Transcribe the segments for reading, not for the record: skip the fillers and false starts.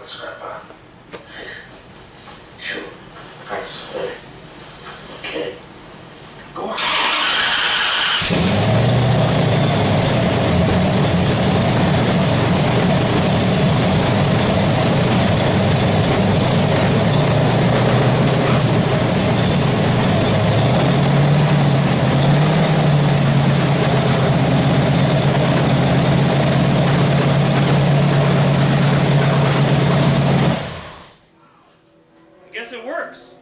Scrapper. Sure. Nice. Okay. Go on. It works.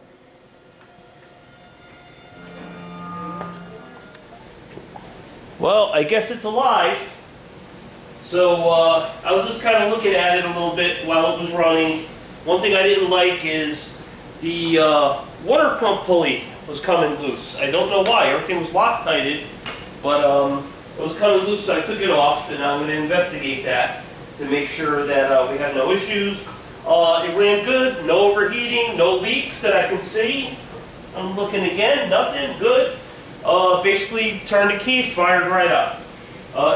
Well, I guess it's alive. So I was just kind of looking at it a little bit while it was running. One thing I didn't like is the water pump pulley was coming loose. I don't know why. Everything was Loctited, but it was coming loose, so I took it off, and I'm going to investigate that to make sure that we have no issues. It ran good, no overheating, no leaks that I can see. I'm looking again, nothing, good. Basically turned the key, fired right up.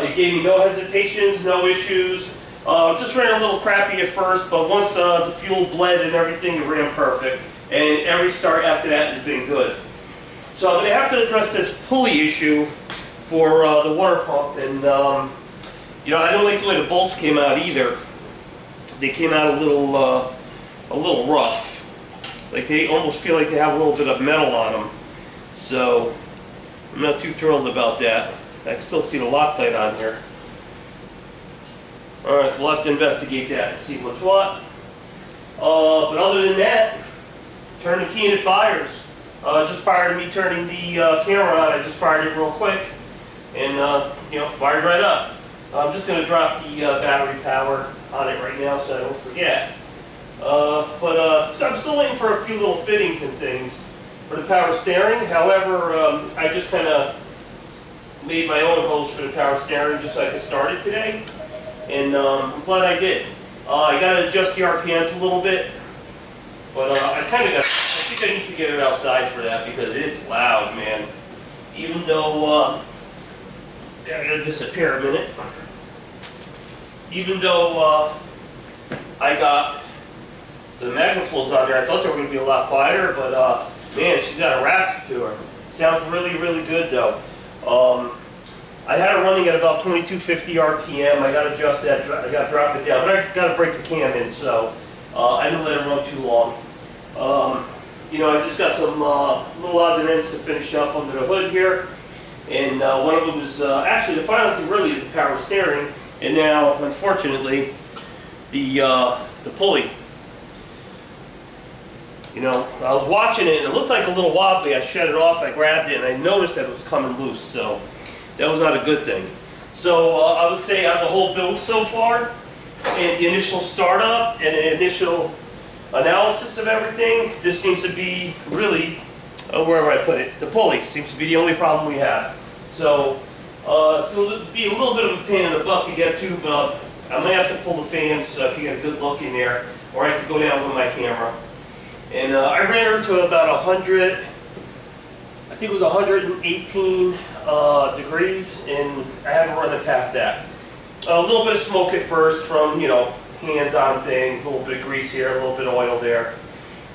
It gave me no hesitations, no issues. Just ran a little crappy at first, but once the fuel bled and everything, it ran perfect. And every start after that has been good. So I'm going to have to address this pulley issue for the water pump. And you know, I don't like the way the bolts came out either. They came out a little rough. Like they almost feel like they have a little bit of metal on them. So I'm not too thrilled about that. I can still see the Loctite on here. Alright, we'll have to investigate that and see what's what. But other than that, turn the key and it fires. Just prior to me turning the camera on, I just fired it real quick. And you know, fired right up. I'm just going to drop the battery power on it right now so I don't forget. So I'm still waiting for a few little fittings and things for the power steering. However, I just kind of made my own hose for the power steering just so I could start it today. And I'm glad I did. I got to adjust the RPMs a little bit. But I think I need to get it outside for that because it's loud, man. Even though, I'm going to disappear a minute. Even though I got the Magnaflows on there, I thought they were going to be a lot quieter, but man, she's got a rasp to her. Sounds really, really good though. I had her running at about 2250 RPM. I got to adjust that, I got to drop it down, but I got to break the cam in, so I didn't let it run too long. You know, I just got some little odds and ends to finish up under the hood here. And one of them is, actually the final thing really is the power steering. And now, unfortunately, the pulley. You know, I was watching it and it looked like a little wobbly. I shut it off, I grabbed it, and I noticed that it was coming loose. So that was not a good thing. So I would say out of the whole build so far, and the initial startup and the initial analysis of everything, this seems to be really, wherever I put it, the pulley seems to be the only problem we have. So it's going to be a little bit of a pain in the butt to get to, but I might have to pull the fans so I can get a good look in there, or I could go down with my camera. And I ran her to about 100, I think it was 118 degrees, and I haven't run it past that. A little bit of smoke at first from, you know, hands on things, a little bit of grease here, a little bit of oil there.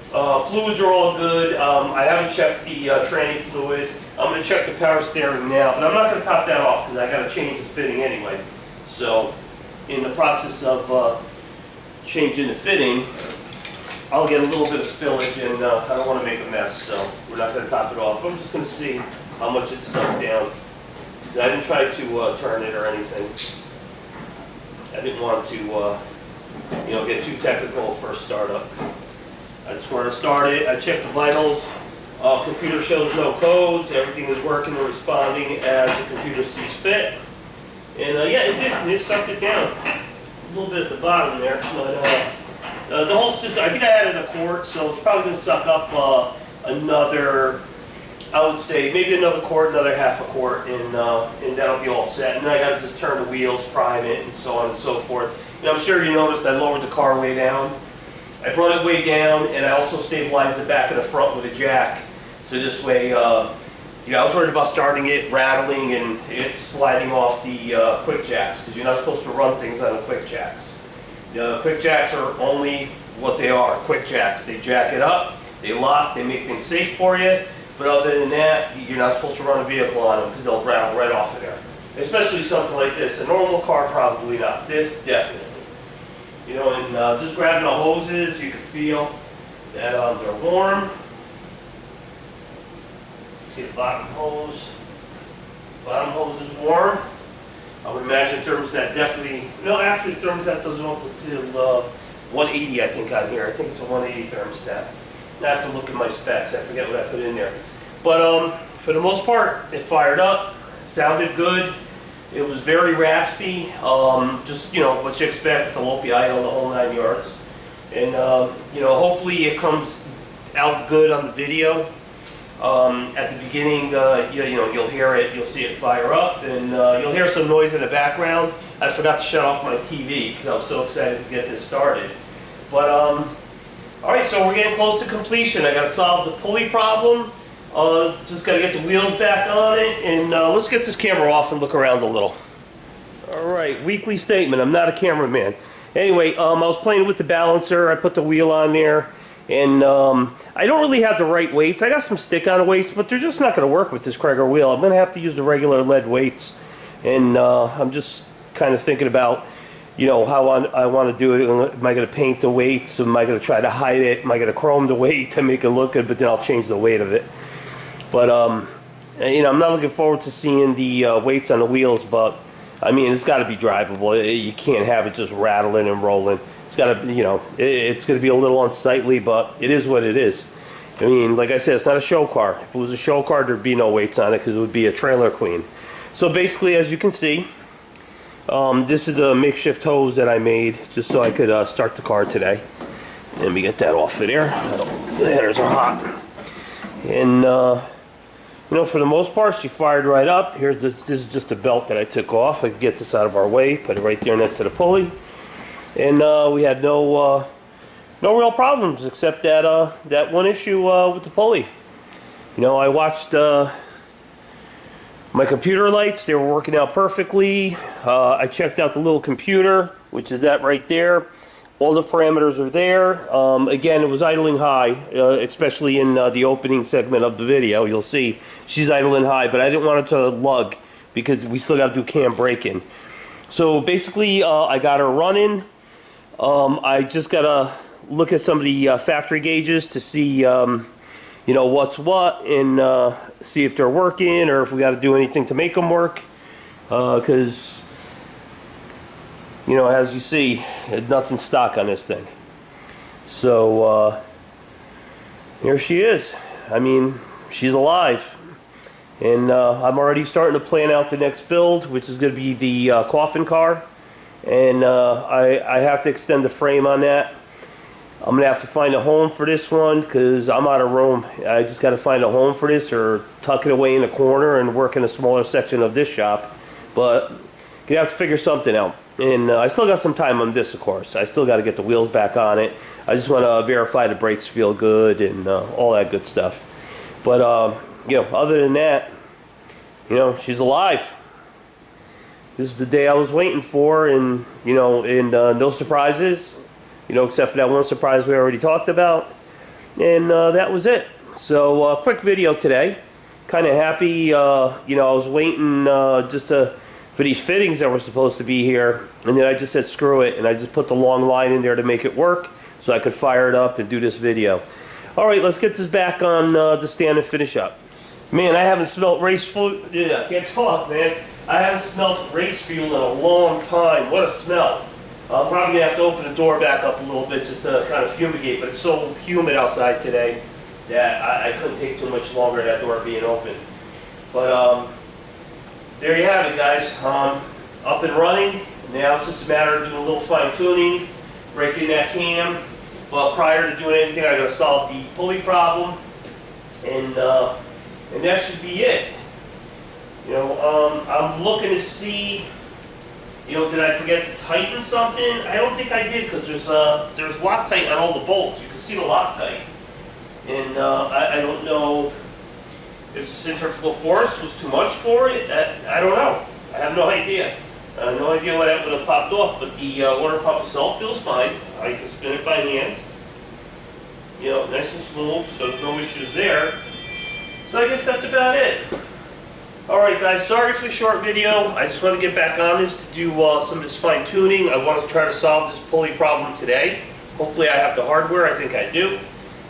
Fluids are all good. I haven't checked the tranny fluid. I'm going to check the power steering now, but I'm not going to top that off because I got to change the fitting anyway. So, in the process of changing the fitting, I'll get a little bit of spillage, and I don't want to make a mess, so we're not going to top it off. But I'm just going to see how much it's sunk down. I didn't try to turn it or anything. I didn't want to, you know, get too technical first startup. I just wanted to start it. I checked the vitals. Computer shows no codes. Everything is working and responding as the computer sees fit. And yeah, it did. It sucked it down. A little bit at the bottom there. But the whole system, I think I added a quart, so it's probably going to suck up another, I would say, maybe another quart, another half a quart, and that'll be all set. And then I got to just turn the wheels, prime it, and so on and so forth. And I'm sure you noticed I lowered the car way down. I brought it way down, and I also stabilized the back of the front with a jack. So this way, you know, I was worried about starting it, rattling, and it sliding off the quick jacks, because you're not supposed to run things on the quick jacks. Quick jacks are only what they are, quick jacks. They jack it up, they lock, they make things safe for you, but other than that, you're not supposed to run a vehicle on them because they'll rattle right off of there. Especially something like this. A normal car, probably not. This, definitely. You know, and just grabbing the hoses, you can feel that they're warm. See the bottom hose. Bottom hose is warm. I would imagine thermostat definitely, no, actually thermostat doesn't open until 180, I think, on here. I think it's a 180 thermostat. I have to look at my specs. I forget what I put in there. But for the most part, it fired up, sounded good. It was very raspy, just, you know, what you expect with the low PI on the whole 9 yards. And, you know, hopefully it comes out good on the video. At the beginning, you know, you'll hear it, you'll see it fire up, and you'll hear some noise in the background. I forgot to shut off my TV because I was so excited to get this started. But, all right, so we're getting close to completion. I got to solve the pulley problem. Just got to get the wheels back on it, and let's get this camera off and look around a little. All right, weekly statement. I'm not a cameraman. Anyway, I was playing with the balancer. I put the wheel on there, and I don't really have the right weights. I got some stick-on weights, but they're just not going to work with this Krager wheel. I'm going to have to use the regular lead weights, and I'm just kind of thinking about, you know, how I want to do it. Am I going to paint the weights? Am I going to try to hide it? Am I going to chrome the weight to make it look good, but then I'll change the weight of it? But, you know, I'm not looking forward to seeing the weights on the wheels, but, I mean, it's got to be drivable. You can't have it just rattling and rolling. It's got to, you know, it's going to be a little unsightly, but it is what it is. I mean, like I said, it's not a show car. If it was a show car, there'd be no weights on it because it would be a trailer queen. So basically, as you can see, this is a makeshift hose that I made just so I could start the car today. Let me get that off of there. The headers are hot. And, you know, for the most part, she fired right up. Here's this is just a belt that I took off. I could get this out of our way, put it right there next to the pulley. And we had no real problems except that that one issue with the pulley. You know, I watched my computer lights. They were working out perfectly. I checked out the little computer, which is that right there. All the parameters are there. Again, it was idling high, especially in the opening segment of the video. You'll see she's idling high, but I didn't want it to lug because we still got to do cam braking. So basically, I got her running. I just got to look at some of the factory gauges to see, you know, what's what, and see if they're working or if we got to do anything to make them work. Because, you know, as you see, nothing's stock on this thing. So, here she is. I mean, she's alive. And I'm already starting to plan out the next build, which is going to be the coffin car. And I have to extend the frame on that. I'm going to have to find a home for this one because I'm out of room. I just got to find a home for this or tuck it away in a corner and work in a smaller section of this shop. But you have to figure something out. And I still got some time on this, of course. I still got to get the wheels back on it. I just want to verify the brakes feel good and all that good stuff. But, you know, other than that, you know, she's alive. This is the day I was waiting for, and, you know, and no surprises, you know, except for that one surprise we already talked about. And that was it. So, quick video today. Kind of happy, you know, I was waiting just for these fittings that were supposed to be here, and then I just said screw it, and I just put the long line in there to make it work so I could fire it up and do this video. Alright, let's get this back on the stand and finish up. Man, I haven't smelled race fuel. Yeah, I can't talk, man. I haven't smelled race fuel in a long time. What a smell. I'm probably going to have to open the door back up a little bit just to kind of fumigate, but it's so humid outside today that I couldn't take too much longer that door being open. But there you have it, guys. Up and running. Now it's just a matter of doing a little fine tuning, breaking that cam. But prior to doing anything, I got to solve the pulley problem, and that should be it. You know, I'm looking to see. You know, did I forget to tighten something? I don't think I did because there's Loctite on all the bolts. You can see the Loctite, and I don't know if the centrifugal force was too much for it. I don't know. I have no idea. No idea why that would have popped off, but the water pump itself feels fine. I can spin it by hand. You know, nice and smooth, so no issues there. So I guess that's about it. Alright guys, sorry for the short video. I just want to get back on this to do some of this fine tuning. I want to try to solve this pulley problem today. Hopefully I have the hardware, I think I do.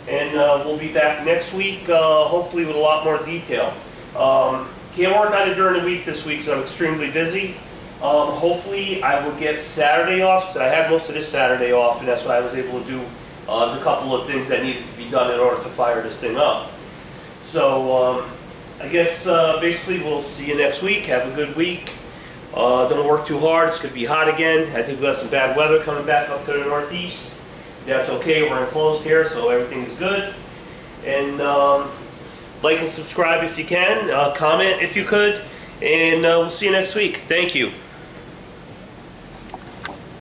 And we'll be back next week, hopefully with a lot more detail. Can't work on it during the week this week, so I'm extremely busy. Hopefully I will get Saturday off, because I had most of this Saturday off, and that's why I was able to do the couple of things that needed to be done in order to fire this thing up. So I guess basically we'll see you next week. Have a good week. Don't work too hard. It's going to be hot again. I think we have some bad weather coming back up to the northeast. That's okay. We're enclosed here, so everything is good. And like and subscribe if you can. Comment if you could. And we'll see you next week. Thank you.